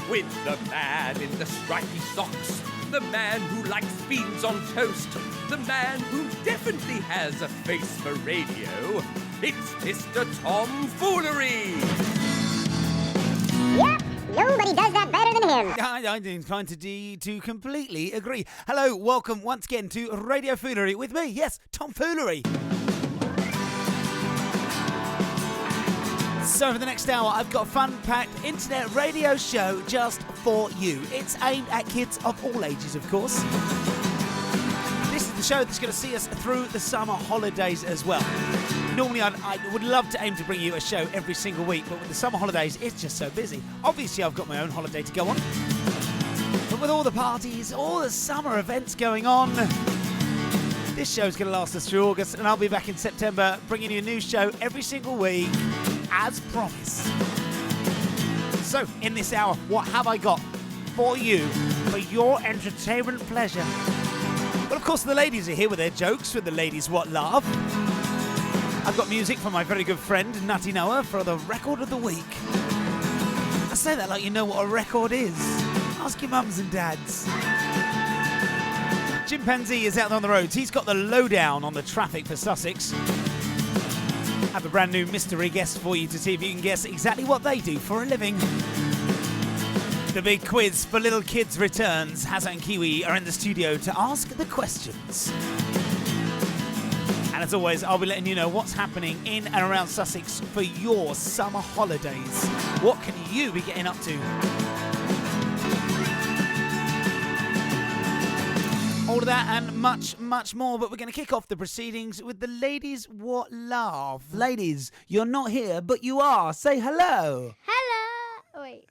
with the man in the stripy socks, the man who likes beans on toast, the man who definitely has a face for radio. It's Mr. Tomfoolery. Yep, nobody does that better than him. I'm inclined to completely agree. Hello, welcome once again to Radio Foolery with me, yes, Tomfoolery. So for the next hour, I've got a fun-packed internet radio show just for you. It's aimed at kids of all ages, of course. This is the show that's going to see us through the summer holidays as well. Normally, I would love to aim to bring you a show every single week, but with the summer holidays, it's just so busy. Obviously, I've got my own holiday to go on. But with all the parties, all the summer events going on, this show's going to last us through August, and I'll be back in September bringing you a new show every single week, as promised. So, in this hour, what have I got for you, for your entertainment pleasure? Well, of course, the ladies are here with their jokes, with the ladies what laugh. I've got music from my very good friend, Nutty Noah, for the record of the week. I say that like you know what a record is. Ask your mums and dads. Chimpanzee is out on the roads. He's got the lowdown on the traffic for Sussex. I have a brand new mystery guest for you to see if you can guess exactly what they do for a living. The big quiz for little kids returns. Hazza and Kiwi are in the studio to ask the questions. And as always, I'll be letting you know what's happening in and around Sussex for your summer holidays. What can you be getting up to? All of that and much, much more, but we're going to kick off the proceedings with the ladies what laugh. Ladies, you're not here, but you are. Say hello. Hello. Wait.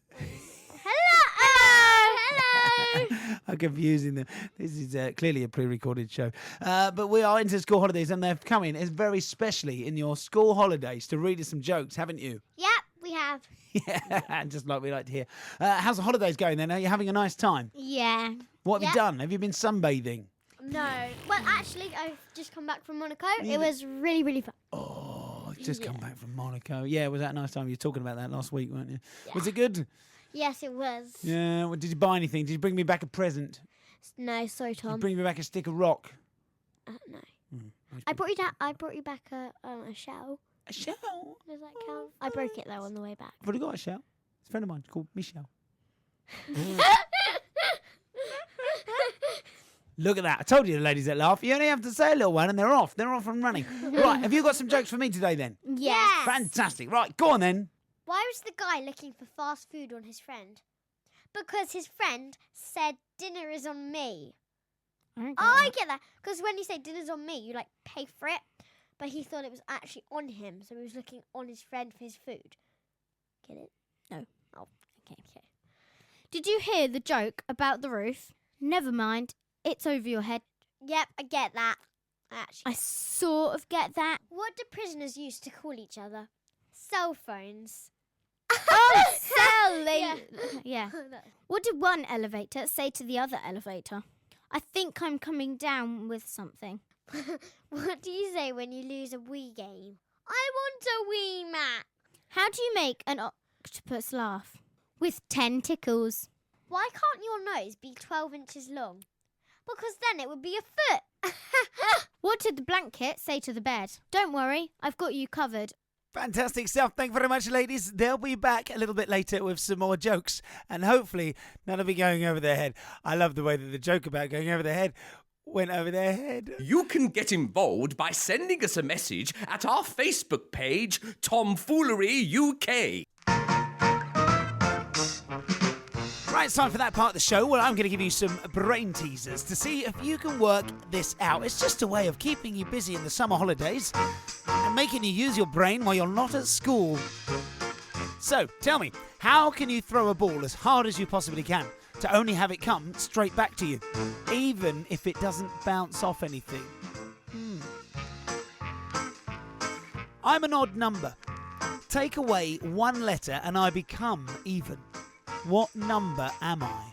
I'm confusing them. This is clearly a pre-recorded show. But we are into school holidays, and they've come in as very specially in your school holidays to read us some jokes, haven't you? Yep, we have. Yeah, just like we like to hear. How's the holidays going then? Are you having a nice time? Yeah. What have you done? Have you been sunbathing? No. Well, actually, I've just come back from Monaco. It was really, really fun. Oh, I've just come back from Monaco. Yeah, was that a nice time? You were talking about that last week, weren't you? Yeah. Was it good? Yes, it was. Yeah. Well, did you buy anything? Did you bring me back a present? No, sorry, Did you Tom. bring me back a stick of rock? No. I brought you back a shell. A shell? Does that count? I broke it though on the way back. I've already got a shell. It's a friend of mine called Michelle. Look at that. I told you the ladies that laugh. You only have to say a little one and they're off. They're off and running. Right, have you got some jokes for me today then? Yes. Fantastic. Right, go on then. Why was the guy looking for fast food on his friend? Because his friend said dinner is on me. I get that. Because when you say dinner's on me, you like pay for it. But he thought it was actually on him, so he was looking on his friend for his food. Get it? No. Oh, okay. Did you hear the joke about the roof? Never mind. It's over your head. Yep, I get that. Actually, I sort of get that. what do prisoners use to call each other? Cell phones. Oh, cell. Yeah. Yeah. What did one elevator say to the other elevator? I think I'm coming down with something. What do you say when you lose a Wii game? I want a Wii mat. How do you make an octopus laugh? With tentacles. Why can't your nose be 12 inches long? Because then it would be a foot. What did the blanket say to the bed? Don't worry, I've got you covered. Fantastic stuff. Thank you very much, ladies. They'll be back a little bit later with some more jokes, and hopefully none will be going over their head. I love the way that the joke about going over their head went over their head. You can get involved by sending us a message at our Facebook page, Tomfoolery UK. Right, it's time for that part of the show where I'm going to give you some brain teasers to see if you can work this out. It's just a way of keeping you busy in the summer holidays and making you use your brain while you're not at school. So, tell me, how can you throw a ball as hard as you possibly can to only have it come straight back to you, even if it doesn't bounce off anything? I'm an odd number. Take away one letter and I become even. What number am I?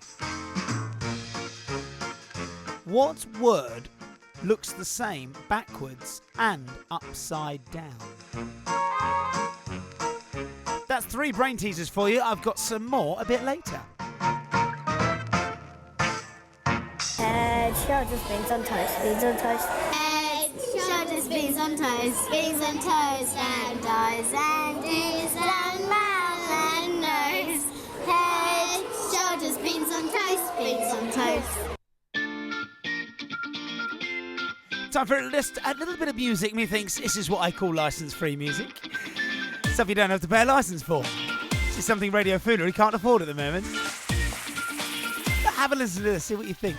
What word looks the same backwards and upside down? That's 3 brain teasers for you. I've got some more a bit later. Head, shoulders, beans on toast, beans on toast. Head, shoulders, beans on toast, beans on toast, and eyes and ears and mouth and nose. Head, shoulders, beans on toast, beans on toast. Time for a little bit of music. Me thinks this is what I call license-free music. Stuff you don't have to pay a license for. This is something Radio Foolery can't afford at the moment. But have a listen to this, see what you think.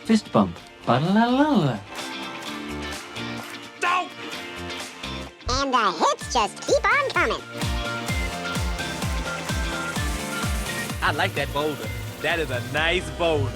Fist bump. Ba-la-la-la-la. And the hits just keep on coming. I like that boulder. That is a nice boulder.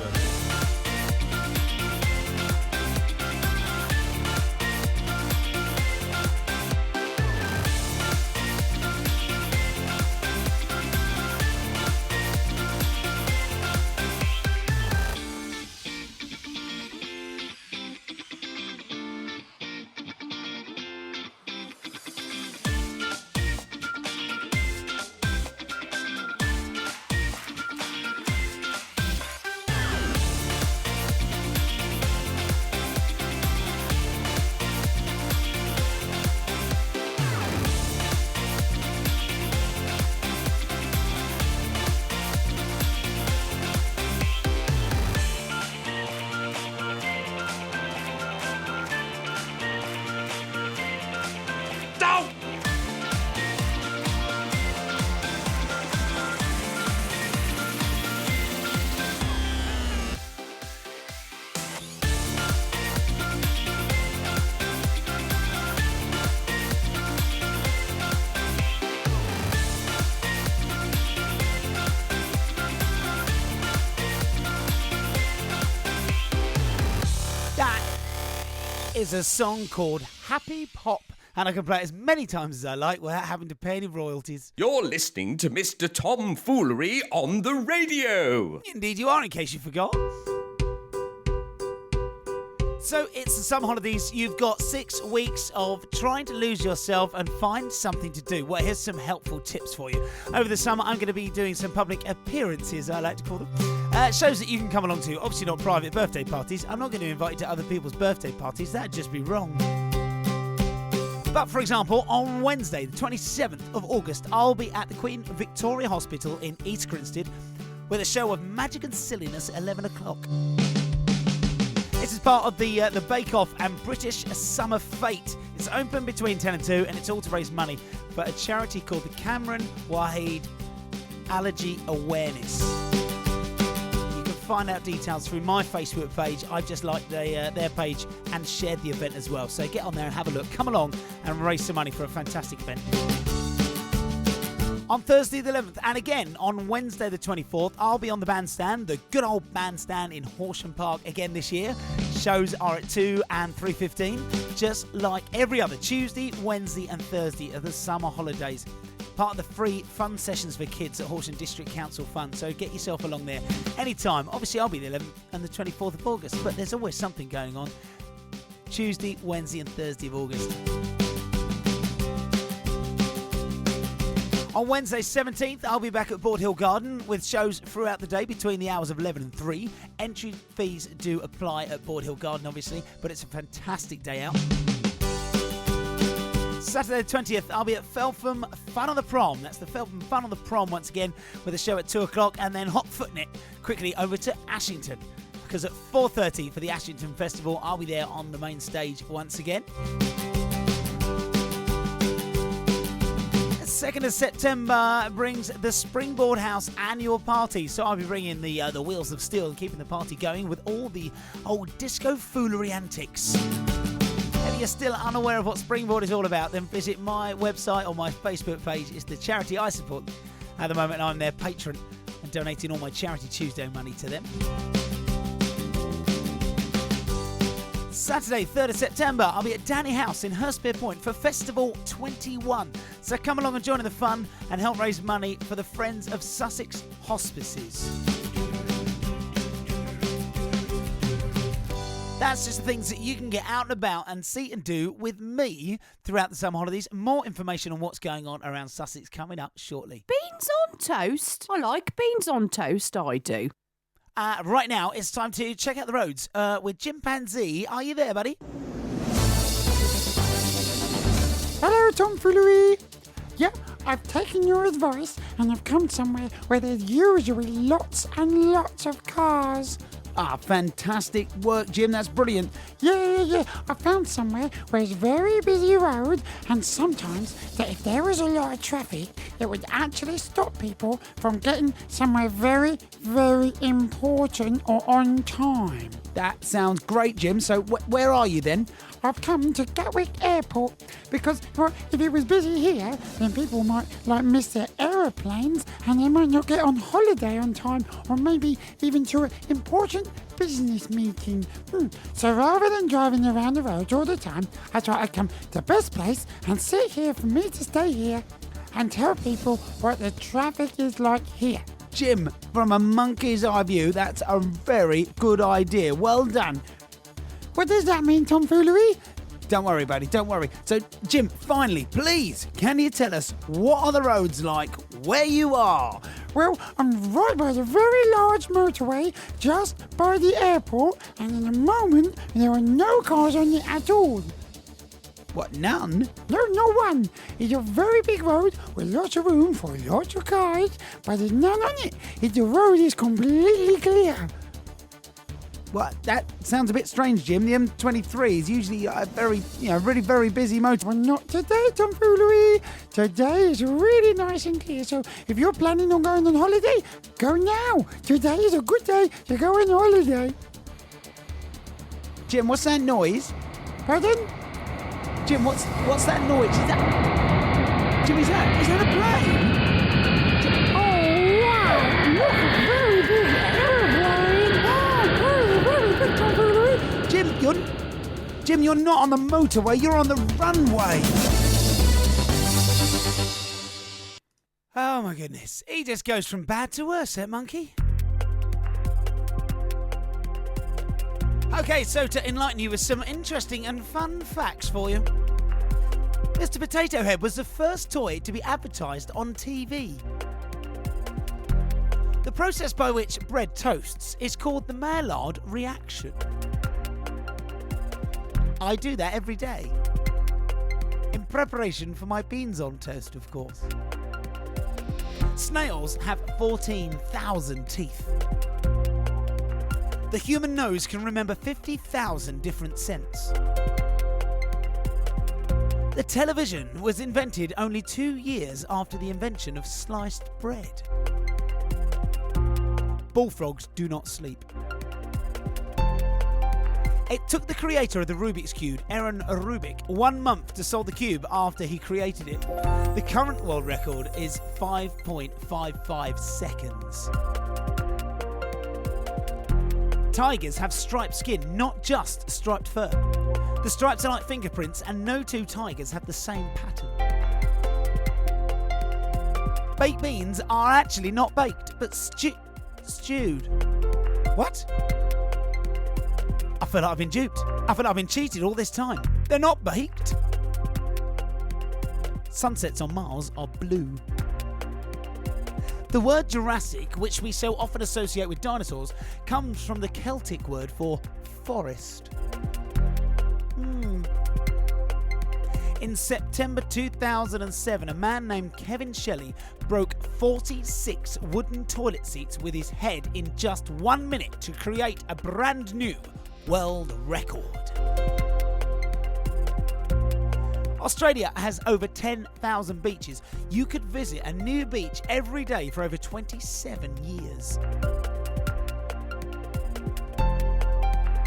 Is a song called Happy Pop, and I can play it as many times as I like without having to pay any royalties. You're listening to Mr. Tomfoolery on the radio. Indeed you are, in case you forgot. So it's the summer holidays. You've got 6 weeks of trying to lose yourself and find something to do. Well, here's some helpful tips for you. Over the summer, I'm going to be doing some public appearances, I like to call them. Shows that you can come along to. Obviously not private birthday parties. I'm not going to invite you to other people's birthday parties. That'd just be wrong. But, for example, on Wednesday, the 27th of August, I'll be at the Queen Victoria Hospital in East Grinstead with a show of magic and silliness at 11 o'clock. This is part of the Bake Off and British Summer Fete. It's open between 10 and 2, and it's all to raise money for a charity called the Cameron Waheed Allergy Awareness. You can find out details through my Facebook page. I've just liked their page and shared the event as well. So get on there and have a look. Come along and raise some money for a fantastic event. On Thursday the 11th, and again on Wednesday the 24th, I'll be on the bandstand, the good old bandstand in Horsham Park again this year. Shows are at 2 and 3:15, just like every other Tuesday, Wednesday and Thursday of the summer holidays. Part of the free fun sessions for kids at Horsham District Council Fund, so get yourself along there anytime. Obviously I'll be the 11th and the 24th of August, but there's always something going on. Tuesday, Wednesday and Thursday of August. On Wednesday 17th, I'll be back at Board Hill Garden with shows throughout the day between the hours of 11 and 3. Entry fees do apply at Board Hill Garden, obviously, but it's a fantastic day out. Saturday the 20th, I'll be at Feltham Fun on the Prom. That's the Feltham Fun on the Prom once again with a show at 2 o'clock, and then hot footing it quickly over to Ashington, because at 4:30 for the Ashington Festival, I'll be there on the main stage once again. 2nd of September brings the Springboard House annual party. So I'll be bringing the wheels of steel and keeping the party going with all the old disco foolery antics. If you're still unaware of what Springboard is all about, then visit my website or my Facebook page. It's the charity I support. At the moment, I'm their patron and donating all my Charity Tuesday money to them. Saturday, 3rd of September, I'll be at Danny House in Hurstpere Point for Festival 21. So come along and join in the fun and help raise money for the Friends of Sussex Hospices. That's just the things that you can get out and about and see and do with me throughout the summer holidays. More information on what's going on around Sussex coming up shortly. Beans on toast? I like beans on toast, I do. Right now, it's time to check out the roads with Chimpanzee. Are you there, buddy? Hello, Tomfoolery. Yeah, I've taken your advice and I've come somewhere where there's usually lots and lots of cars. Fantastic work, Jim. That's brilliant. Yeah. I found somewhere where it's very busy road, and sometimes that if there was a lot of traffic, it would actually stop people from getting somewhere very, very important or on time. That sounds great, Jim. So where are you then? I've come to Gatwick Airport because, well, if it was busy here, then people might miss their aeroplanes and they might not get on holiday on time, or maybe even to an important business meeting. So rather than driving around the roads all the time, I thought I'd come to the best place and sit here for me to stay here and tell people what the traffic is like here. Jim, from a monkey's eye view, that's a very good idea. Well done. What does that mean, Tomfoolery? Don't worry, buddy, don't worry. So, Jim, finally, please, can you tell us what are the roads like where you are? Well, I'm right by the very large motorway, just by the airport, and in a moment, there are no cars on it at all. What, none? No, no one. It's a very big road with lots of room for lots of cars, but there's none on it. The road is completely clear. Well, that sounds a bit strange, Jim. The M23 is usually a very, really very busy motor. Well, not today, Tomfoolery. Today is really nice and clear. So if you're planning on going on holiday, go now. Today is a good day to go on holiday. Jim, what's that noise? Pardon? Jim, what's that noise? Is that a plane? Oh, wow. Look, a very big airplane. Jim, you're not on the motorway, you're on the runway. Oh my goodness, he just goes from bad to worse, that monkey. Okay, so to enlighten you with some interesting and fun facts for you. Mr. Potato Head was the first toy to be advertised on TV. The process by which bread toasts is called the Maillard reaction. I do that every day. In preparation for my beans on toast, of course. Snails have 14,000 teeth. The human nose can remember 50,000 different scents. The television was invented only 2 years after the invention of sliced bread. Bullfrogs do not sleep. It took the creator of the Rubik's Cube, Aaron Rubik, 1 month to solve the cube after he created it. The current world record is 5.55 seconds. Tigers have striped skin, not just striped fur. The stripes are like fingerprints, and no two tigers have the same pattern. Baked beans are actually not baked, but stewed. What? I feel like I've been duped. I feel like I've been cheated all this time. They're not baked. Sunsets on Mars are blue. The word Jurassic, which we so often associate with dinosaurs, comes from the Celtic word for forest. In September 2007, a man named Kevin Shelley broke 46 wooden toilet seats with his head in just 1 minute to create a brand new world record. Australia has over 10,000 beaches. You could visit a new beach every day for over 27 years.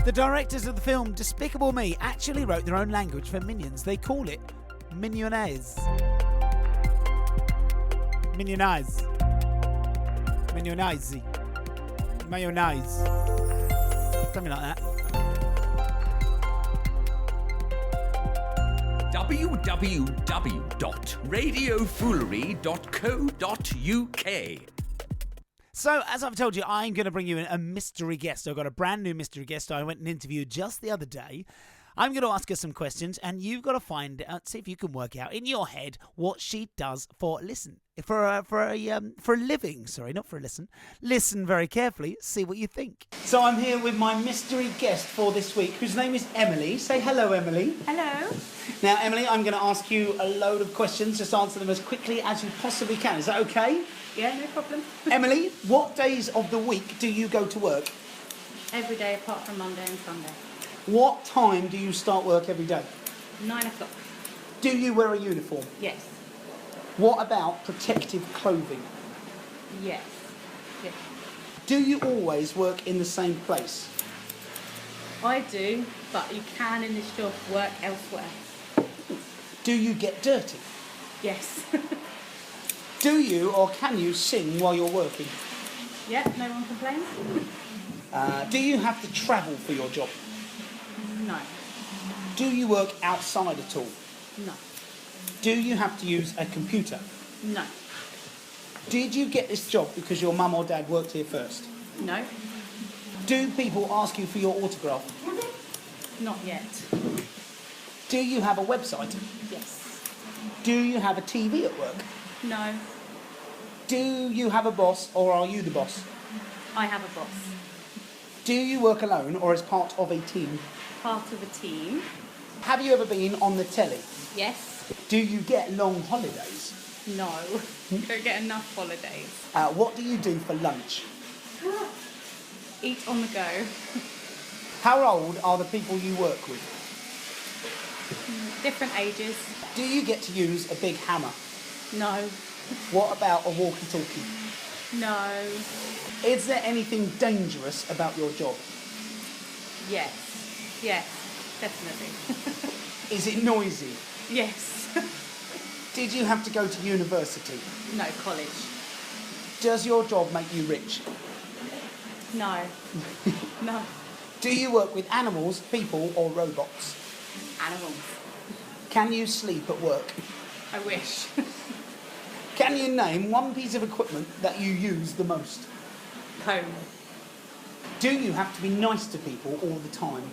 The directors of the film Despicable Me actually wrote their own language for Minions. They call it Mignonnaise. Mignonnaise. Mignonnaise. Mayonnaise. Something like that. www.radiofoolery.co.uk. So, as I've told you, I'm going to bring you in a mystery guest. I've got a brand new mystery guest I went and interviewed just the other day. I'm going to ask her some questions, and you've got to find out, see if you can work out in your head what she does for a living. Sorry, not for a listen. Listen very carefully. See what you think. So I'm here with my mystery guest for this week, whose name is Emily. Say hello, Emily. Hello. Now, Emily, I'm going to ask you a load of questions. Just answer them as quickly as you possibly can. Is that okay? Yeah, no problem. Emily, what days of the week do you go to work? Every day apart from Monday and Sunday. What time do you start work every day? 9 o'clock. Do you wear a uniform? Yes. What about protective clothing? Yes. Yes. Do you always work in the same place? I do, but you can in this job work elsewhere. Do you get dirty? Yes. Do you or can you sing while you're working? Yeah, no one complains. Do you have to travel for your job? No. Do you work outside at all? No. Do you have to use a computer? No. Did you get this job because your mum or dad worked here first? No. Do people ask you for your autograph? Not yet. Do you have a website? Yes. Do you have a TV at work? No. Do you have a boss or are you the boss? I have a boss. Do you work alone or as part of a team? Part of a team. Have you ever been on the telly? Yes. Do you get long holidays? No. Don't get enough holidays. What do you do for lunch? Eat on the go. How old are the people you work with? Different ages. Do you get to use a big hammer? No. What about a walkie-talkie? No. Is there anything dangerous about your job? Yes. Yes, definitely. Is it noisy? Yes. Did you have to go to university? No, college. Does your job make you rich? No. No. Do you work with animals, people or robots? Animals. Can you sleep at work? I wish. Can you name one piece of equipment that you use the most? Comb. Do you have to be nice to people all the time?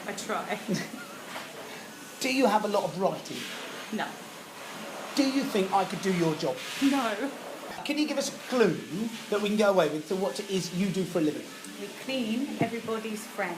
I try. Do you have a lot of writing? No. Do you think I could do your job? No. Can you give us a clue that we can go away with to what it is you do for a living? We clean everybody's friend.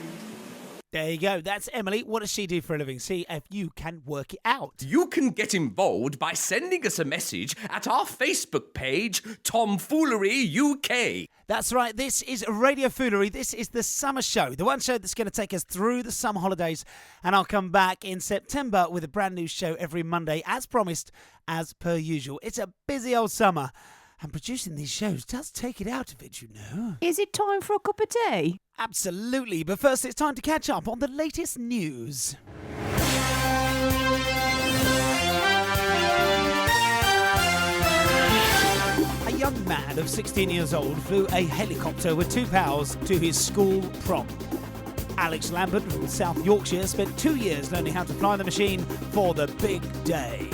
There you go. That's Emily. What does she do for a living? See if you can work it out. You can get involved by sending us a message at our Facebook page, Tomfoolery UK. That's right. This is Radio Foolery. This is the summer show, the one show that's going to take us through the summer holidays. And I'll come back in September with a brand new show every Monday, as promised, as per usual. It's a busy old summer. And producing these shows does take it out of it, you know. Is it time for a cup of tea? Absolutely, but first it's time to catch up on the latest news. A young man of 16 years old flew a helicopter with two pals to his school prom. Alex Lambert from South Yorkshire spent 2 years learning how to fly the machine for the big day.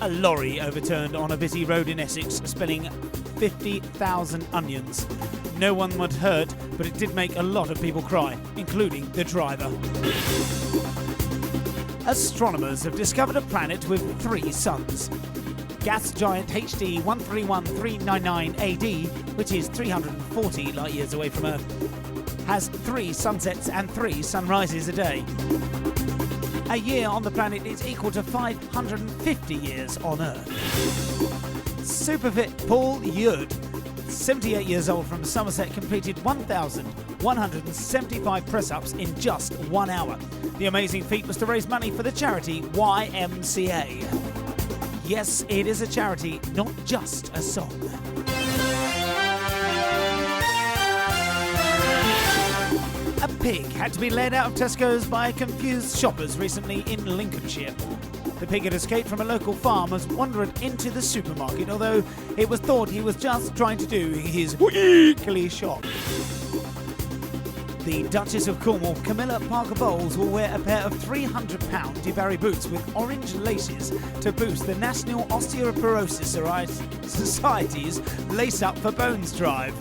A lorry overturned on a busy road in Essex, spilling 50,000 onions. No one was hurt, but it did make a lot of people cry, including the driver. Astronomers have discovered a planet with 3 suns. Gas giant HD 131399 AD, which is 340 light years away from Earth, has 3 sunsets and 3 sunrises a day. A year on the planet is equal to 550 years on Earth. Superfit Paul Yud, 78 years old from Somerset, completed 1,175 press-ups in just 1 hour. The amazing feat was to raise money for the charity YMCA. Yes, it is a charity, not just a song. A pig had to be led out of Tesco's by confused shoppers recently in Lincolnshire. The pig had escaped from a local farm and wandered into the supermarket, although it was thought he was just trying to do his weekly shop. The Duchess of Cornwall, Camilla Parker Bowles, will wear a pair of £300 DeBarry boots with orange laces to boost the National Osteoporosis Society's Lace Up for Bones drive.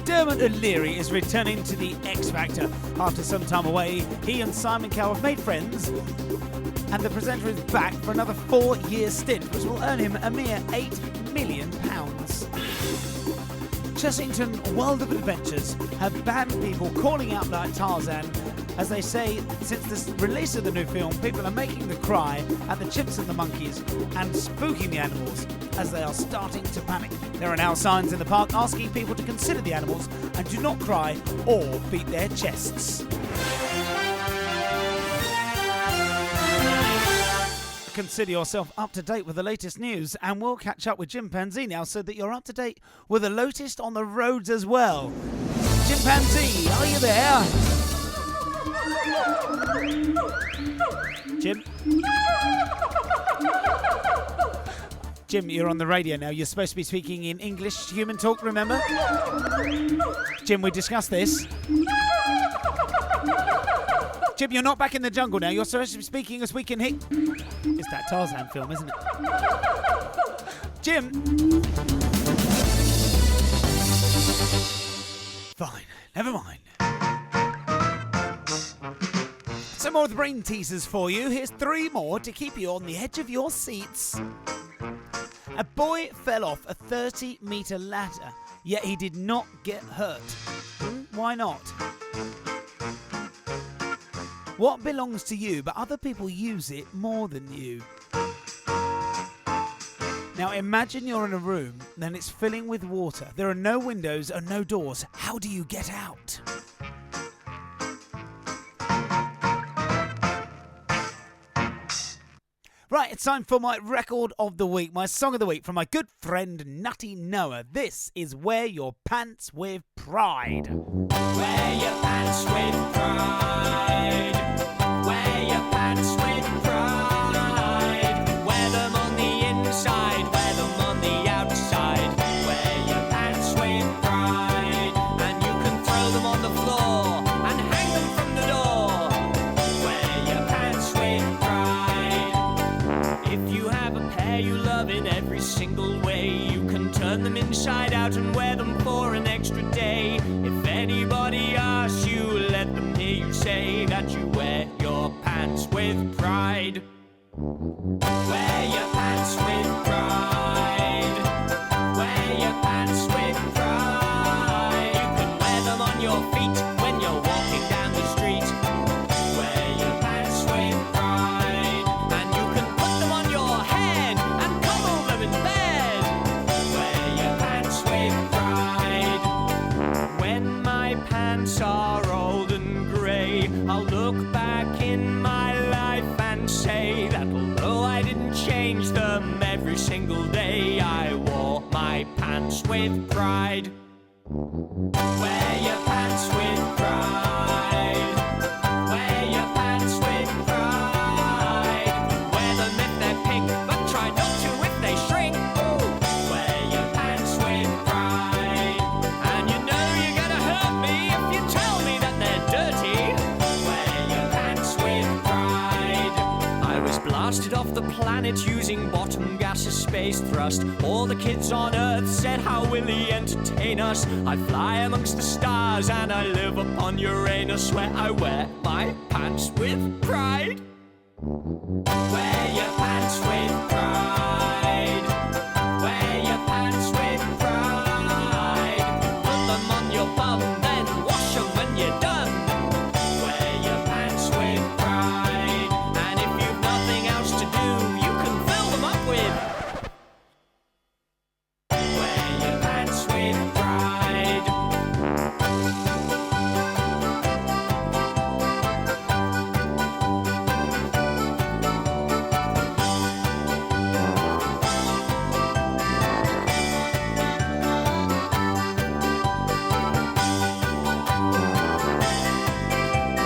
Dermot O'Leary is returning to the X Factor. After some time away, he and Simon Cowell have made friends, and the presenter is back for another 4-year stint, which will earn him a mere £8 million. Chessington World of Adventures have banned people calling out like Tarzan, as they say since the release of the new film, people are making the cry at the chimps and the monkeys and spooking the animals as they are starting to panic. There are now signs in the park asking people to consider the animals and do not cry or beat their chests. Consider yourself up to date with the latest news, and we'll catch up with Chimpanzee now so that you're up to date with the latest on the roads as well. Chimpanzee, are you there? Jim? Jim, you're on the radio now. You're supposed to be speaking in English human talk, remember? Jim, we discussed this. Jim, you're not back in the jungle now. You're supposed to be speaking as we can hear. It's that Tarzan film, isn't it? Jim! Fine, never mind. Some more of the brain teasers for you. Here's 3 more to keep you on the edge of your seats. A boy fell off a 30-metre ladder, yet he did not get hurt. Why not? What belongs to you, but other people use it more than you? Now imagine you're in a room, then it's filling with water. There are no windows and no doors. How do you get out? Right, it's time for my record of the week, my song of the week from my good friend Nutty Noah. This is Wear Your Pants with Pride. Wear your pants with pride. Wear your pants with pride. Wear them on the inside, wear them on the outside. Wear your pants with pride. And you can throw them on the floor and hang them from the door. Wear your pants with pride. If you have a pair you love in every single way, you can turn them inside out and wear them for an extra day. If anybody asks you, let them hear you say that you wear your pants with pride. Wear your pants with pride. Wear your pants with pride. You can wear them on your feet when you're walking down the street. Wear your pants with pride. And you can put them on your head and cuddle them in bed. Wear your pants with pride. When my pants are old and grey, I'll look back in my life and say that although I didn't change them every single day, I wore my pants with pride. Wear your pants with pride. Wear your pants with pride. Wear them if they're pink, but try not to if they shrink. Wear your pants with pride. And you know you're gonna hurt me if you tell me that they're dirty. Wear your pants with pride. I was blasted off the planet using bottom gas as space thrust. All the kids on Earth said, how will he entertain us? I fly amongst the stars and I live upon Uranus, where I wear my pants with pride. Wear your pants with pride. Wear your pants with pride. Put them on your bum, then wash them when you're done. Wear your pants with pride. And if you've nothing else to do, you can fill them up with. Wear your pants with pride.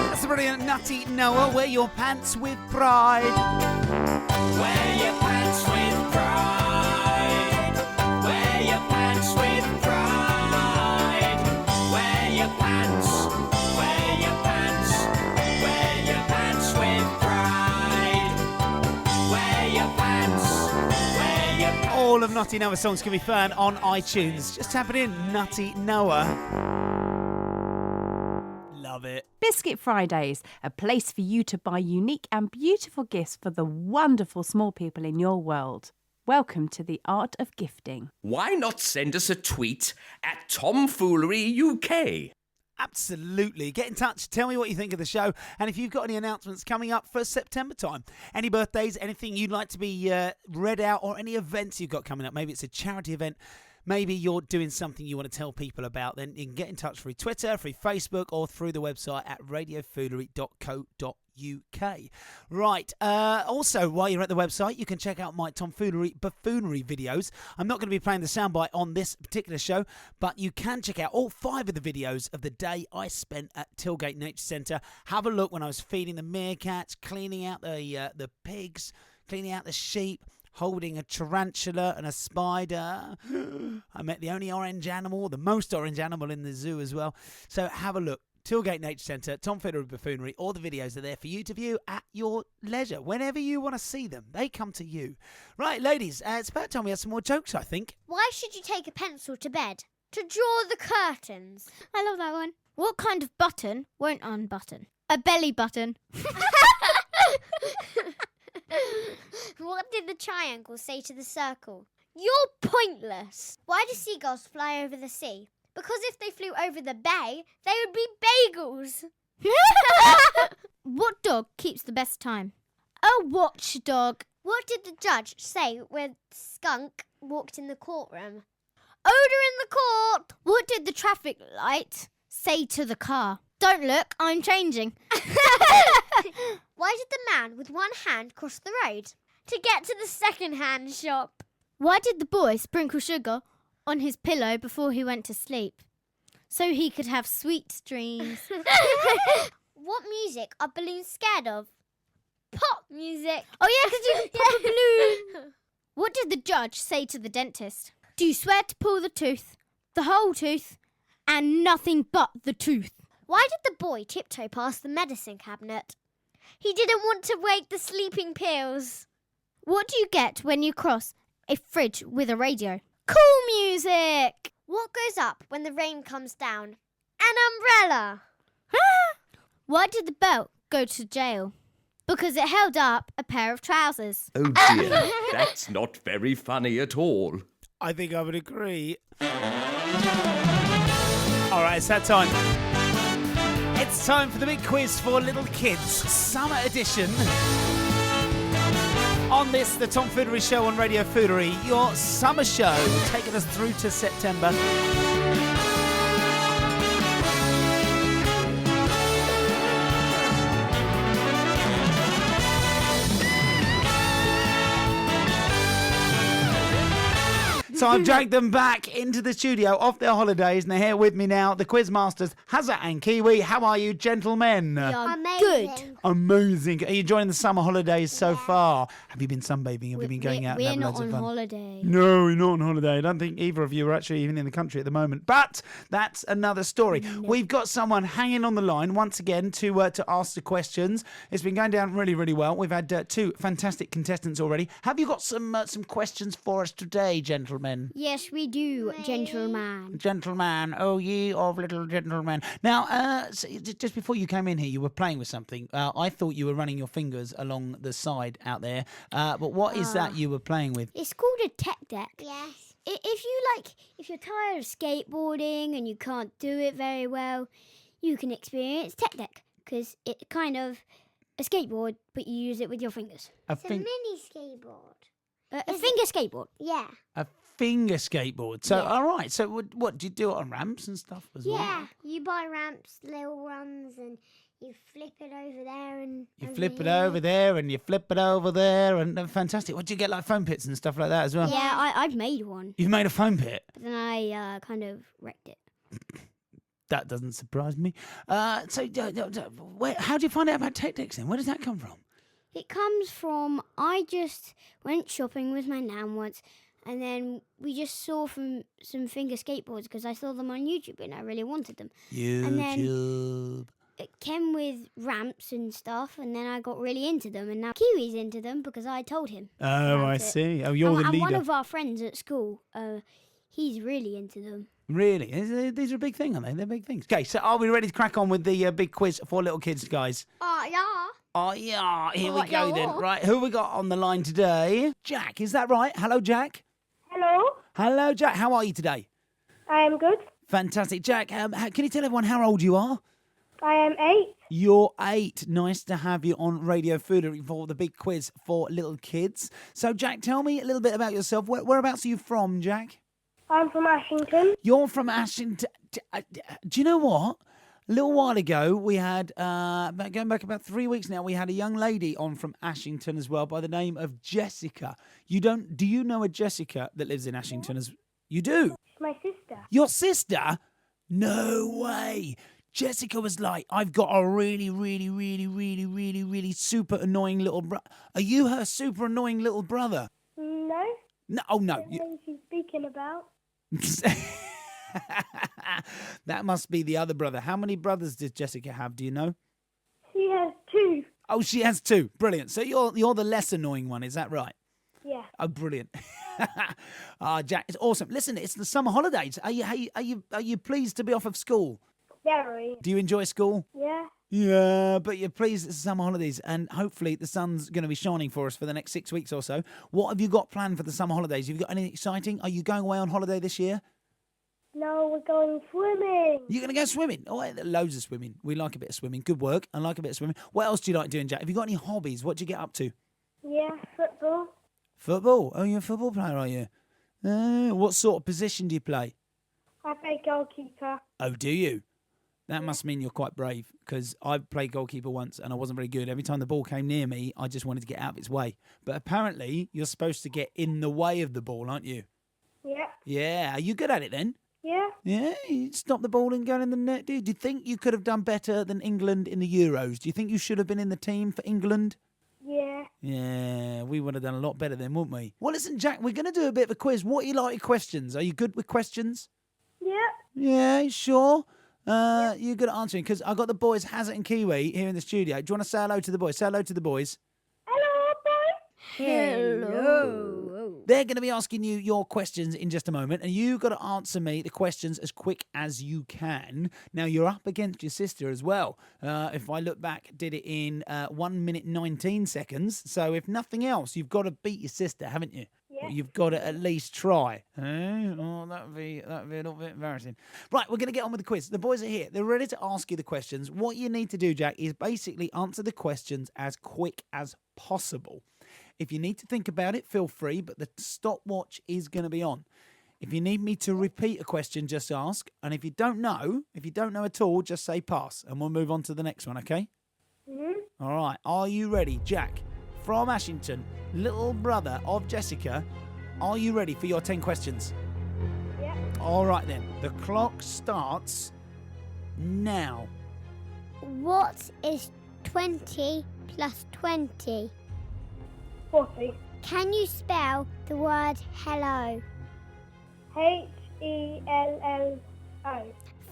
That's the brilliant Nutty Noah. Wear your pants with pride. Wear your pants with pride. Wear your pants with pride. Wear your pants of Nutty Noah songs can be found on iTunes. Just tap it in, Nutty Noah. Love it. Biscuit Fridays, a place for you to buy unique and beautiful gifts for the wonderful small people in your world. Welcome to the art of gifting. Why not send us a tweet at Tomfoolery UK? Absolutely. Get in touch. Tell me what you think of the show. And if you've got any announcements coming up for September time, any birthdays, anything you'd like to be read out, or any events you've got coming up, maybe it's a charity event, maybe you're doing something you want to tell people about, then you can get in touch through Twitter, through Facebook, or through the website at radiofoolery.co.uk. Right. Also, while you're at the website, you can check out my Tomfoolery buffoonery videos. I'm not going to be playing the soundbite on this particular show, but you can check out all 5 of the videos of the day I spent at Tilgate Nature Centre. Have a look when I was feeding the meerkats, cleaning out the pigs, cleaning out the sheep, holding a tarantula and a spider. I met the only orange animal, the most orange animal in the zoo as well. So have a look. Tilgate Nature Centre, Tomfoolery Buffoonery, all the videos are there for you to view at your leisure. Whenever you want to see them, they come to you. Right, ladies, it's about time we had some more jokes, I think. Why should you take a pencil to bed? To draw the curtains. I love that one. What kind of button won't unbutton? A belly button. What did the triangle say to the circle? You're pointless. Why do seagulls fly over the sea? Because if they flew over the bay, they would be bagels. What dog keeps the best time? A watchdog. What did the judge say when skunk walked in the courtroom? Odour in the court. What did the traffic light say to the car? Don't look, I'm changing. Why did the man with one hand cross the road? To get to the second-hand shop. Why did the boy sprinkle sugar on his pillow before he went to sleep? So he could have sweet dreams. What music are balloons scared of? Pop music. Oh yeah, because you can pop a balloon. What did the judge say to the dentist? Do you swear to pull the tooth, the whole tooth, and nothing but the tooth? Why did the boy tiptoe past the medicine cabinet? He didn't want to wake the sleeping pills. What do you get when you cross a fridge with a radio? Cool music! What goes up when the rain comes down? An umbrella. Why did the belt go to jail? Because it held up a pair of trousers. Oh dear, that's not very funny at all. I think I would agree. All right, it's that time. It's time for the big quiz for little kids, summer edition. On this, the Tomfoolery Show on Radio Foolery, your summer show, taking us through to September. So I've dragged them back into the studio off their holidays, and they're here with me now, the quiz masters, Hazza and Kiwi. How are you, gentlemen? Amazing. Amazing. Are you enjoying the summer holidays so far? Have you been sunbathing? Have you been going out and having loads of fun? We're not on holiday. No, we're not on holiday. I don't think either of you are actually even in the country at the moment. But that's another story. No. We've got someone hanging on the line once again to ask the questions. It's been going down really, really well. We've had 2 fantastic contestants already. Have you got some questions for us today, gentlemen? Yes, we do, gentleman. Gentleman, oh ye of little gentlemen. Now, so just before you came in here, you were playing with something. I thought you were running your fingers along the side out there. But what is that you were playing with? It's called a tech deck. Yes. If you're tired of skateboarding and you can't do it very well, you can experience tech deck because it's kind of a skateboard, but you use it with your fingers. It's a mini skateboard. A finger skateboard. Yeah. A finger skateboard. So, all right. So, what do you do it on ramps and stuff as well? Yeah. You buy ramps, little ones, and you flip it over there and you flip it over there and you flip it over there and fantastic. What do you get, like foam pits and stuff like that as well? Yeah, I've made one. You've made a foam pit? But then I kind of wrecked it. That doesn't surprise me. How do you find out about tech decks then? Where does that come from? It comes from, I just went shopping with my nan once, and then we just saw some finger skateboards because I saw them on YouTube and I really wanted them. YouTube. it came with ramps and stuff, and then I got really into them, and now Kiwi's into them because I told him. Oh, I see. Oh, you're the leader. And one of our friends at school, he's really into them. Really? These are a big thing, aren't they? They're big things. Okay, so are we ready to crack on with the big quiz for little kids, guys? Yeah. Oh, yeah. Here we go then. Right, who we got on the line today? Jack, is that right? Hello, Jack. Hello. Hello, Jack. How are you today? I am good. Fantastic. Jack, can you tell everyone how old you are? I am 8. You're 8. Nice to have you on Radio Foolery for the big quiz for little kids. So, Jack, tell me a little bit about yourself. Whereabouts are you from, Jack? I'm from Ashington. You're from Ashington. Do you know what? A little while ago, we had, going back about 3 weeks now, we had a young lady on from Ashington as well by the name of Jessica. Do you know a Jessica that lives in Ashington? You do? It's my sister. Your sister? No way. Jessica was like, I've got a really, really, really, really, really, really super annoying little brother. Are you her super annoying little brother? No. No, oh no. What are you speaking about? That must be the other brother. How many brothers does Jessica have? Do you know? She has 2. Oh, she has 2. Brilliant. So you're the less annoying one. Is that right? Yeah. Oh, brilliant. Jack, it's awesome. Listen, it's the summer holidays. Are you pleased to be off of school? Very. Do you enjoy school? Yeah. Yeah, but you're pleased it's the summer holidays, and hopefully the sun's going to be shining for us for the next 6 weeks or so. What have you got planned for the summer holidays? Have you got anything exciting? Are you going away on holiday this year? No, we're going swimming. You're going to go swimming? Oh, loads of swimming. We like a bit of swimming. Good work. I like a bit of swimming. What else do you like doing, Jack? Have you got any hobbies? What do you get up to? Yeah, football. Football? Oh, you're a football player, are you? What sort of position do you play? I play goalkeeper. Oh, do you? That must mean you're quite brave, because I played goalkeeper once and I wasn't very good. Every time the ball came near me, I just wanted to get out of its way. But apparently, you're supposed to get in the way of the ball, aren't you? Yeah. Yeah. Are you good at it then? Yeah. Yeah, you stop the ball and go in the net, dude. Do you think you could have done better than England in the Euros? Do you think you should have been in the team for England? Yeah. Yeah, we would have done a lot better then, wouldn't we? Well, listen, Jack, we're going to do a bit of a quiz. What are you like with questions? Are you good with questions? Yeah. Yeah, sure. You're good at answering, because I've got the boys, Hazard and Kiwi, here in the studio. Do you want to say hello to the boys? Say hello to the boys. Hello, boys. Hello. They're going to be asking you your questions in just a moment, and you've got to answer me the questions as quick as you can. Now, you're up against your sister as well. If I look back, did it in 1 minute 19 seconds. So if nothing else, you've got to beat your sister, haven't you? Yeah. Well, you've got to at least try. Oh, that'd be a little bit embarrassing. Right, we're going to get on with the quiz. The boys are here. They're ready to ask you the questions. What you need to do, Jack, is basically answer the questions as quick as possible. If you need to think about it, feel free, but the stopwatch is going to be on. If you need me to repeat a question, just ask. And if you don't know at all, just say pass, and we'll move on to the next one, okay? Mm-hmm. All right, are you ready, Jack? From Ashington, little brother of Jessica, are you ready for your 10 questions? Yeah. All right then, the clock starts now. What is 20 plus 20? 40. Can you spell the word hello? Hello.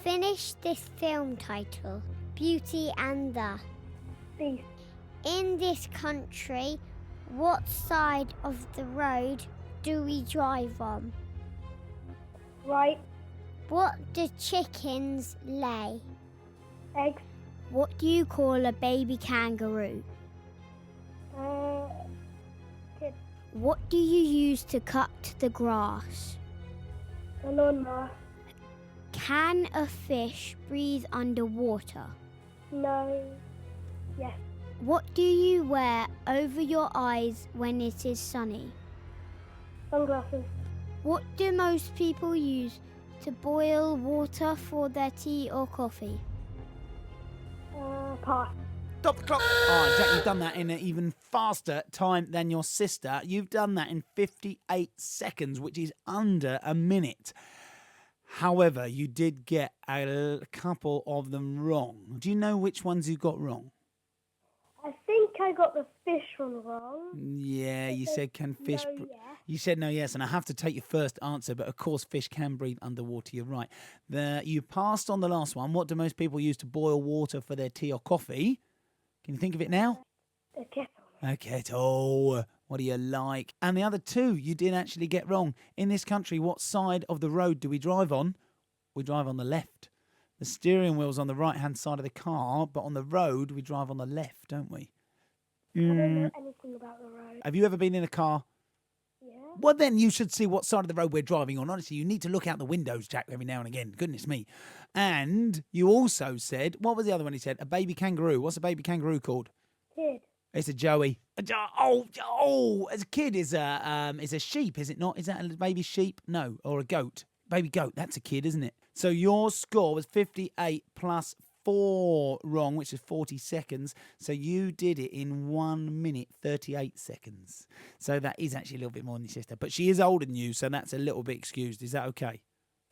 Finish this film title, Beauty and the Beast. In this country, what side of the road do we drive on? Right. What do chickens lay? Eggs. What do you call a baby kangaroo? Kid. What do you use to cut the grass? A lawnmower. Can a fish breathe underwater? No. Yes. What do you wear over your eyes when it is sunny? Sunglasses. What do most people use to boil water for their tea or coffee? Pass. Stop the clock. All right, Jack, you've done that in an even faster time than your sister. You've done that in 58 seconds, which is under a minute. However, you did get a couple of them wrong. Do you know which ones you got wrong? I think I got the fish one wrong. Yeah, you said can fish... No, You said no, yes, and I have to take your first answer, but of course fish can breathe underwater. You're right. You passed on the last one. What do most people use to boil water for their tea or coffee? Can you think of it now? A kettle. A kettle. What do you like? And the other two you did actually get wrong. In this country, what side of the road do we drive on? We drive on the left. The steering wheel's on the right-hand side of the car, but on the road, we drive on the left, don't we? I don't know anything about the road. Have you ever been in a car? Yeah. Well, then you should see what side of the road we're driving on. Honestly, you need to look out the windows, Jack, every now and again. Goodness me. And you also said, what was the other one he said? A baby kangaroo. What's a baby kangaroo called? Kid. It's a joey. As a kid is a sheep, is it not? Is that a baby sheep? No, or a goat. Baby goat, that's a kid, isn't it? So your score was 58 plus 4 wrong, which is 40 seconds. So you did it in 1 minute, 38 seconds. So that is actually a little bit more than your sister. But she is older than you, so that's a little bit excused. Is that okay?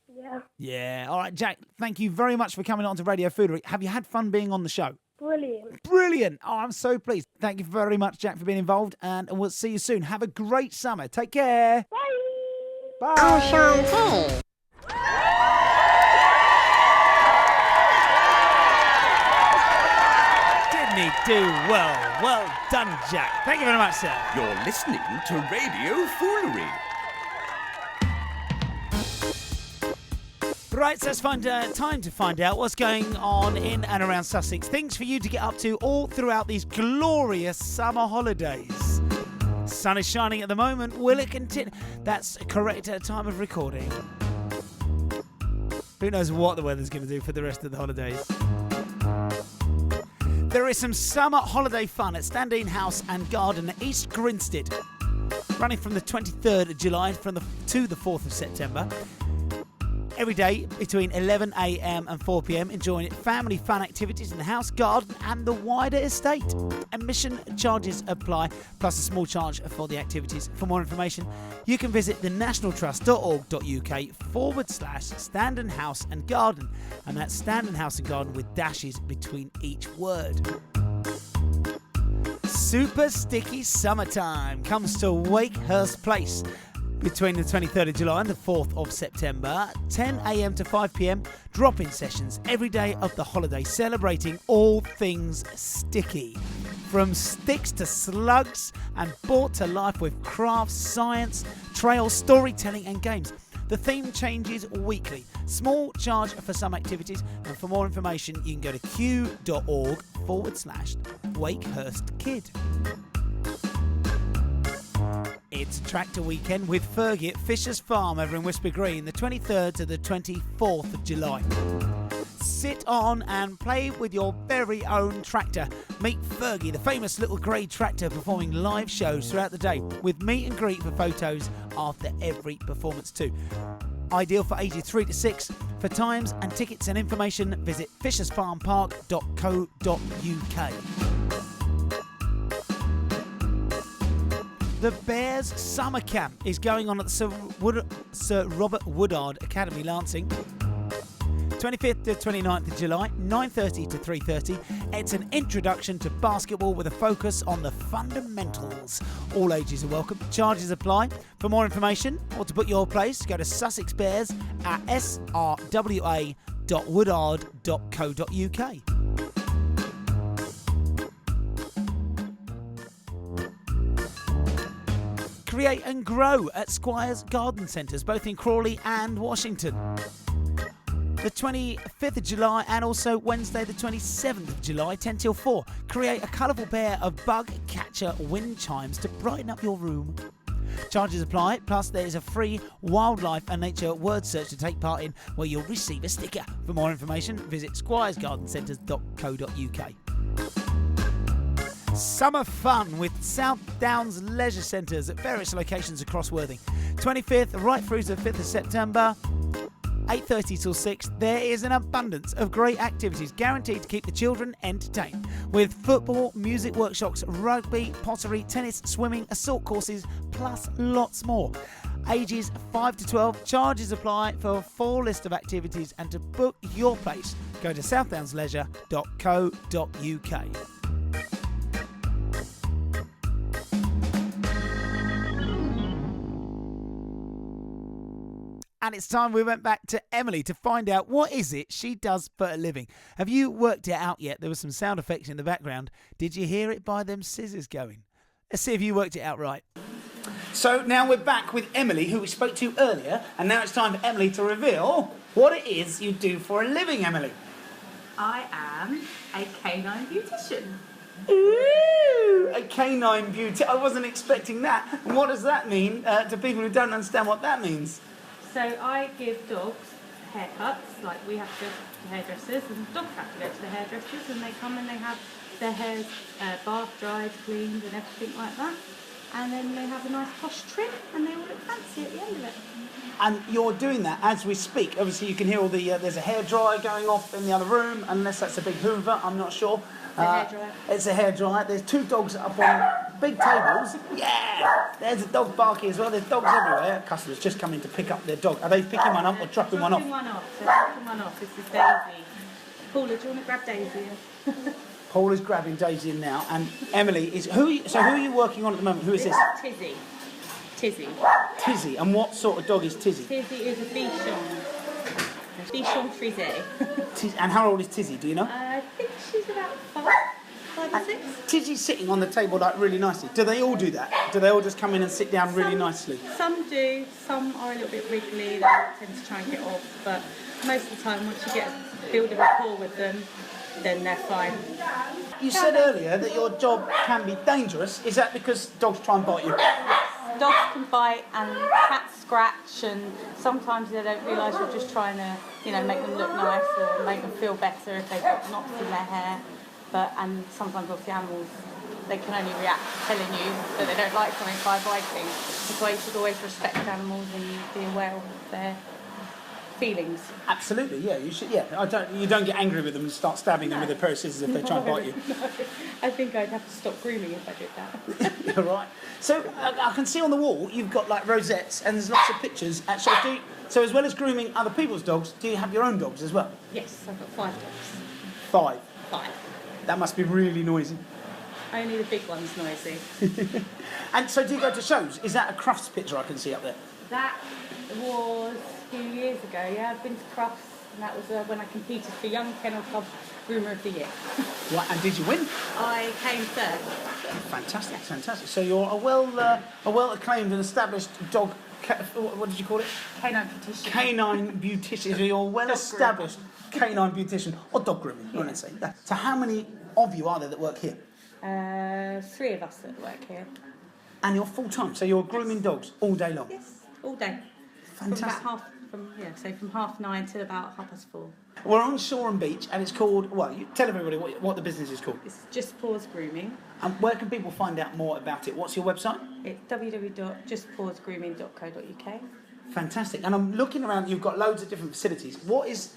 Yeah. Yeah. All right, Jack, thank you very much for coming on to Radio Foolery. Have you had fun being on the show? Brilliant. Brilliant. Oh, I'm so pleased. Thank you very much, Jack, for being involved, and we'll see you soon. Have a great summer. Take care. Bye. Bye. Enchanté. Didn't he do well? Well done, Jack. Thank you very much, sir. You're listening to Radio Foolery. Right, so let's find time to find out what's going on in and around Sussex. Things for you to get up to all throughout these glorious summer holidays. Sun is shining at the moment. Will it continue? That's correct at time of recording. Who knows what the weather's going to do for the rest of the holidays. There is some summer holiday fun at Standine House and Garden at East Grinstead, running from the 23rd of July to the 4th of September. Every day between 11 a.m. and 4 p.m, enjoying family fun activities in the house, garden and the wider estate. Admission charges apply, plus a small charge for the activities. For more information, you can visit thenationaltrust.org.uk/Standon House and Garden, and that's Standon House and Garden with dashes between each word. Super sticky summertime comes to Wakehurst Place between the 23rd of July and the 4th of September, 10 a.m. to 5 p.m, drop-in sessions every day of the holiday, celebrating all things sticky. From sticks to slugs, and brought to life with crafts, science, trails, storytelling and games. The theme changes weekly. Small charge for some activities, and for more information you can go to q.org/WakehurstKid. It's Tractor Weekend with Fergie at Fisher's Farm over in Whisper Green, the 23rd to the 24th of July. Sit on and play with your very own tractor. Meet Fergie, the famous little grey tractor, performing live shows throughout the day with meet and greet for photos after every performance too. Ideal for ages 3 to 6. For times and tickets and information, visit fishersfarmpark.co.uk. The Bears Summer Camp is going on at the Sir Robert Woodard Academy, Lancing. 25th to 29th of July, 9:30 to 3:30. It's an introduction to basketball with a focus on the fundamentals. All ages are welcome. Charges apply. For more information or to book your place, go to Sussex Bears at srwa.woodard.co.uk. Create and grow at Squires Garden Centres, both in Crawley and Washington. The 25th of July and also Wednesday the 27th of July, 10 till 4. Create a colourful pair of bug catcher wind chimes to brighten up your room. Charges apply, plus there is a free wildlife and nature word search to take part in where you'll receive a sticker. For more information, visit squiresgardencentres.co.uk. Summer fun with South Downs Leisure Centres at various locations across Worthing. 25th right through to the 5th of September, 8:30 till 6. There is an abundance of great activities guaranteed to keep the children entertained, with football, music workshops, rugby, pottery, tennis, swimming, assault courses, plus lots more. Ages 5 to 12. Charges apply. For a full list of activities and to book your place, go to southdownsleisure.co.uk. and it's time we went back to Emily to find out what is it she does for a living. Have you worked it out yet? There was some sound effects in the background. Did you hear it by them scissors going? Let's see if you worked it out right. So now we're back with Emily, who we spoke to earlier, and now it's time for Emily to reveal what it is you do for a living, Emily. I am a canine beautician. Ooh, a canine beauty. I wasn't expecting that. And what does that mean to people who don't understand what that means? So I give dogs haircuts, like we have to go to hairdressers, and dogs have to go to the hairdressers, and they come and they have their hairs bath dried, cleaned, and everything like that. And then they have a nice posh trim, and they all look fancy at the end of it. And you're doing that as we speak. Obviously, you can hear all the. There's a hairdryer going off in the other room, unless that's a big Hoover. I'm not sure. It's a hairdryer. It's a hairdryer. There's two dogs up on big tables. Yeah. There's a dog barking as well. There's dogs everywhere. Customers just coming to pick up their dog. Are they picking one up or dropping one off? Dropping one off. So dropping one off. This is Daisy. Paula, do you want to grab Daisy? Paul is grabbing Daisy in now, and Emily is who are you working on at the moment? Who is this? Tizzy. Tizzy. Tizzy. And what sort of dog is Tizzy? Tizzy is a Bichon. A Bichon frisé. And how old is Tizzy? Do you know? I think she's about 5 or 6. Tizzy's sitting on the table like really nicely. Do they all do that? Do they all just come in and sit down really nicely? Some do. Some are a little bit wriggly. They tend to try and get off. But most of the time, once you build a rapport with them, then they're fine. You said earlier that your job can be dangerous. Is that because dogs try and bite you? Dogs can bite and cats scratch, and sometimes they don't realise you're just trying to, make them look nice or make them feel better if they've got knots in their hair. And sometimes obviously animals, they can only react to telling you that they don't like something by biting. That's why you should always respect animals and be aware of their feelings. Absolutely, yeah. You should. Yeah, you don't get angry with them and start stabbing them with a pair of scissors if they try and bite you. No. I think I'd have to stop grooming if I did that. You're right. So I can see on the wall you've got like rosettes and there's lots of pictures. So as well as grooming other people's dogs, do you have your own dogs as well? Yes, I've got 5 dogs. 5. 5. That must be really noisy. Only the big one's noisy. And so do you go to shows? Is that a Crufts picture I can see up there? That was a few years ago, yeah. I've been to Crufts, and that was when I competed for Young Kennel Club Groomer of the Year. Right, and did you win? I came 3rd. Fantastic, fantastic. So you're a well acclaimed and established dog. What did you call it? Canine beautician. Canine beautician. So you're a well established canine beautician or dog grooming. Yeah. Let's say. So how many of you are there that work here? 3 of us that work here. And you're full time, so you're grooming dogs all day long. Yes, all day. Fantastic. From 9:30 till about 4:30. We're on Shore and Beach, and it's called. Well, you tell everybody what the business is called. It's Just Paws Grooming. And where can people find out more about it? What's your website? It's www.justpawsgrooming.co.uk. Fantastic. And I'm looking around. You've got loads of different facilities. What is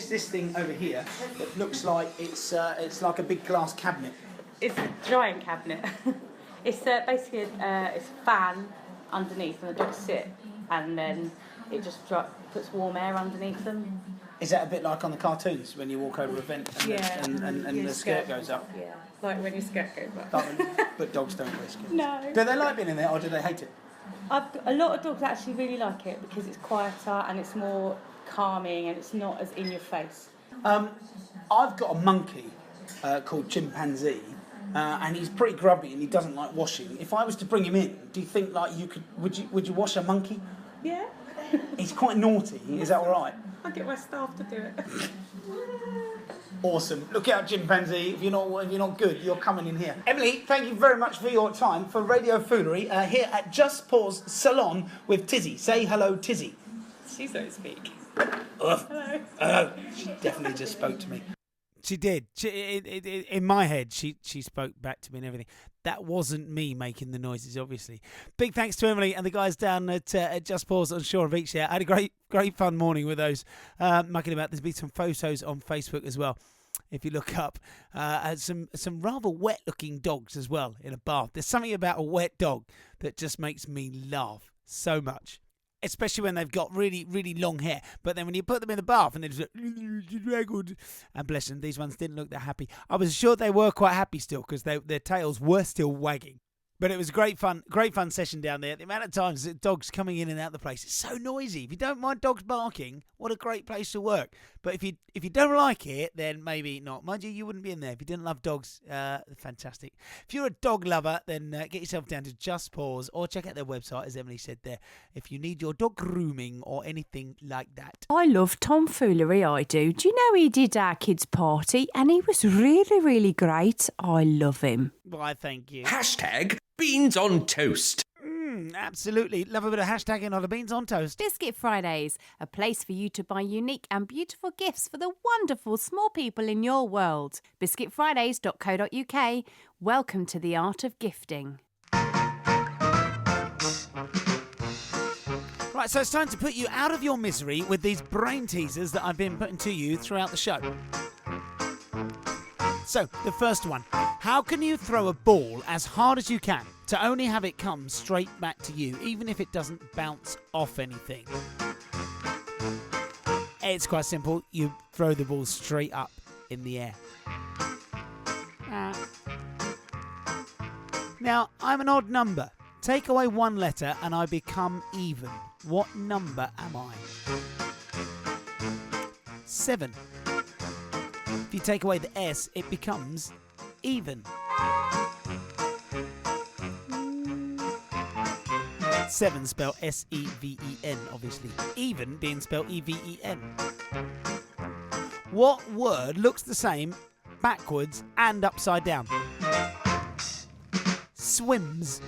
this thing over here that looks like it's like a big glass cabinet? It's a drying cabinet. It's basically it's a fan underneath, and the dogs sit, and then it just puts warm air underneath them. Is that a bit like on the cartoons when you walk over a vent and the skirt goes up? Yeah, like when your skirt goes up. But dogs don't wear skirts. No. Do they like being in there or do they hate it? A lot of dogs actually really like it because it's quieter and it's more calming and it's not as in your face. I've got a monkey called Chimpanzee. And he's pretty grubby and he doesn't like washing. If I was to bring him in, do you think like would you wash a monkey? Yeah. He's quite naughty. Is that all right? I'll get my staff to do it. Awesome. Look out, Chimpanzee. If you're not good, you're coming in here. Emily, thank you very much for your time for Radio Foolery here at Just Paws Salon with Tizzy. Say hello, Tizzy. She don't speak. Hello. Hello. She definitely just spoke to me. She did. In my head, she spoke back to me and everything. That wasn't me making the noises, obviously. Big thanks to Emily and the guys down at Just Paws on Shore Beach there. I had a great fun morning with those mucking about. There's been some photos on Facebook as well. If you look up, some rather wet-looking dogs as well in a bath. There's something about a wet dog that just makes me laugh so much. Especially when they've got really, really long hair. But then when you put them in the bath and they're just like, and bless them, these ones didn't look that happy. I was sure they were quite happy still because their tails were still wagging. But it was great fun session down there. The amount of times that dogs coming in and out of the place, it's so noisy. If you don't mind dogs barking, what a great place to work. But if you don't like it, then maybe not. Mind you, you wouldn't be in there if you didn't love dogs. Fantastic. If you're a dog lover, then get yourself down to Just Pause or check out their website, as Emily said there, if you need your dog grooming or anything like that. I love tomfoolery, I do. Do you know he did our kids' party and he was really, really great? I love him. Why, thank you. Hashtag beans on toast. Absolutely. Love a bit of hashtagging on the beans on toast. Biscuit Fridays, a place for you to buy unique and beautiful gifts for the wonderful small people in your world. biscuitfridays.co.uk. Welcome to the art of gifting. Right, so it's time to put you out of your misery with these brain teasers that I've been putting to you throughout the show. So, the first one. How can you throw a ball as hard as you can to only have it come straight back to you, even if it doesn't bounce off anything? It's quite simple. You throw the ball straight up in the air. Now, I'm an odd number. Take away one letter and I become even. What number am I? 7. If you take away the S, it becomes even. 7 spelled S-E-V-E-N, obviously. Even being spelled E-V-E-N. What word looks the same backwards and upside down? Swims.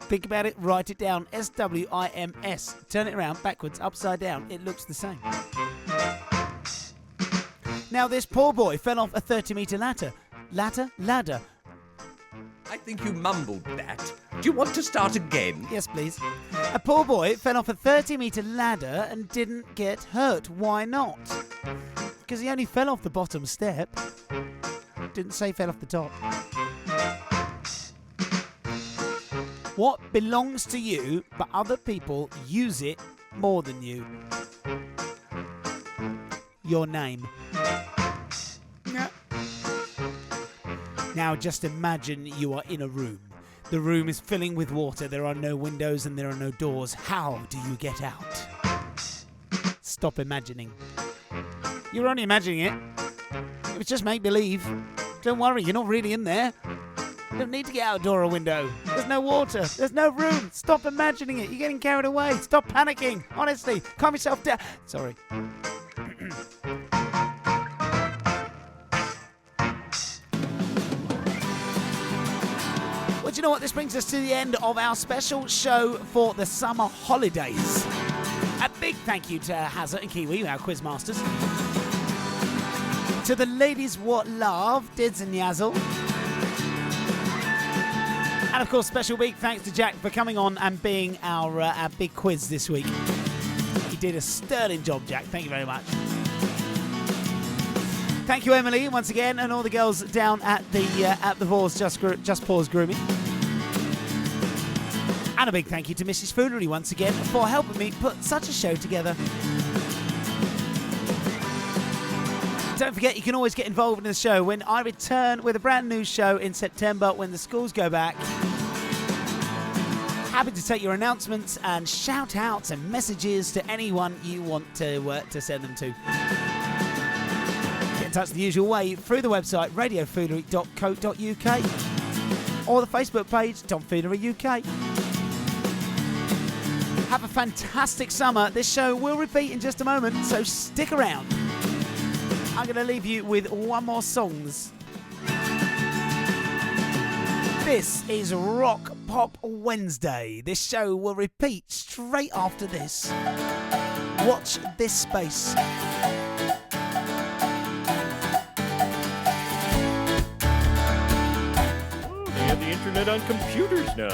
Think about it, write it down. S-W-I-M-S. Turn it around, backwards, upside down. It looks the same. Now, this poor boy fell off a 30-metre ladder. Ladder. I think you mumbled that. Do you want to start again? Yes, please. A poor boy fell off a 30-metre ladder and didn't get hurt. Why not? Because he only fell off the bottom step. Didn't say fell off the top. What belongs to you, but other people use it more than you? Your name. Now just imagine you are in a room. The room is filling with water. There are no windows and there are no doors. How do you get out? Stop imagining. You're only imagining it. It was just make-believe. Don't worry, you're not really in there. You don't need to get out a door or window. There's no water. There's no room. Stop imagining it. You're getting carried away. Stop panicking. Honestly, calm yourself down. Sorry. Well, do you know what? This brings us to the end of our special show for the summer holidays. A big thank you to Hazard and Kiwi, our quiz masters. To the ladies what love, Dids and Yazzle. And of course, special big thanks to Jack for coming on and being our big quiz this week. He did a sterling job, Jack. Thank you very much. Thank you, Emily, once again, and all the girls down at the Pause Just Pause Grooming. And a big thank you to Mrs. Foolery once again for helping me put such a show together. Don't forget, you can always get involved in the show when I return with a brand new show in September when the schools go back. Happy to take your announcements and shout-outs and messages to anyone you want to send them to. Get in touch the usual way through the website radiofoolery.co.uk or the Facebook page Tomfoolery UK. Have a fantastic summer. This show will repeat in just a moment, so stick around. I'm going to leave you with one more songs. This is Rock Pop Wednesday. This show will repeat straight after this. Watch this space. They have the internet on computers now.